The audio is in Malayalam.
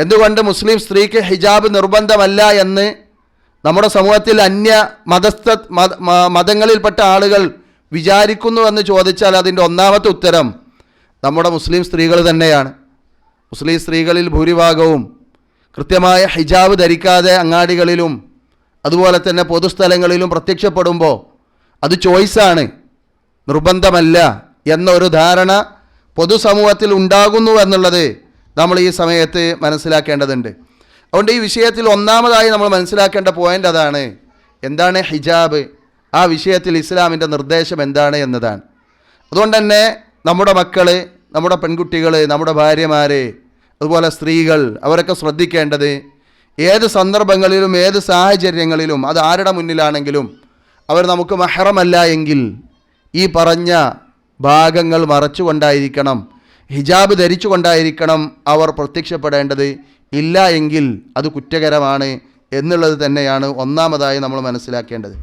എന്തുകൊണ്ട് മുസ്ലിം സ്ത്രീക്ക് ഹിജാബ് നിർബന്ധമല്ല എന്ന് നമ്മുടെ സമൂഹത്തിൽ അന്യ മതങ്ങളിൽപ്പെട്ട ആളുകൾ വിചാരിക്കുന്നുവെന്ന് ചോദിച്ചാൽ അതിൻ്റെ ഒന്നാമത്തെ ഉത്തരം നമ്മുടെ മുസ്ലിം സ്ത്രീകൾ തന്നെയാണ്. മുസ്ലിം സ്ത്രീകളിൽ ഭൂരിഭാഗവും കൃത്യമായ ഹിജാബ് ധരിക്കാതെ അങ്ങാടികളിലും അതുപോലെ തന്നെ പൊതുസ്ഥലങ്ങളിലും പ്രത്യക്ഷപ്പെടുമ്പോൾ അത് ചോയ്സാണ്, നിർബന്ധമല്ല എന്നൊരു ധാരണ പൊതുസമൂഹത്തിൽ ഉണ്ടാകുന്നു എന്നുള്ളത് നമ്മൾ ഈ സമയത്ത് മനസ്സിലാക്കേണ്ടതുണ്ട്. അതുകൊണ്ട് ഈ വിഷയത്തിൽ ഒന്നാമതായി നമ്മൾ മനസ്സിലാക്കേണ്ട പോയിൻ്റ് അതാണ്. എന്താണ് ഹിജാബ്? ആ വിഷയത്തിൽ ഇസ്ലാമിൻ്റെ നിർദ്ദേശം എന്താണ് എന്നതാണ്. അതുകൊണ്ട് തന്നെ നമ്മുടെ മക്കൾ, നമ്മുടെ പെൺകുട്ടികൾ, നമ്മുടെ ഭാര്യമാർ, അതുപോലെ സ്ത്രീകൾ, അവരൊക്കെ ശ്രദ്ധിക്കേണ്ടത് ഏത് സന്ദർഭങ്ങളിലും ഏത് സാഹചര്യങ്ങളിലും അത് ആരുടെ മുന്നിലാണെങ്കിലും അവർ നമുക്ക് മഹ്റമല്ല എങ്കിൽ ഈ പറഞ്ഞ ഭാഗങ്ങൾ മറച്ചുകൊണ്ടായിരിക്കണം, ഹിജാബ് ധരിച്ചുകൊണ്ടായിരിക്കണം അവർ പ്രത്യക്ഷപ്പെടേണ്ടത്. ഇല്ല എങ്കിൽ അത് കുറ്റകരമാണ് എന്നുള്ളത് തന്നെയാണ് ഒന്നാമതായി നമ്മൾ മനസ്സിലാക്കേണ്ടത്.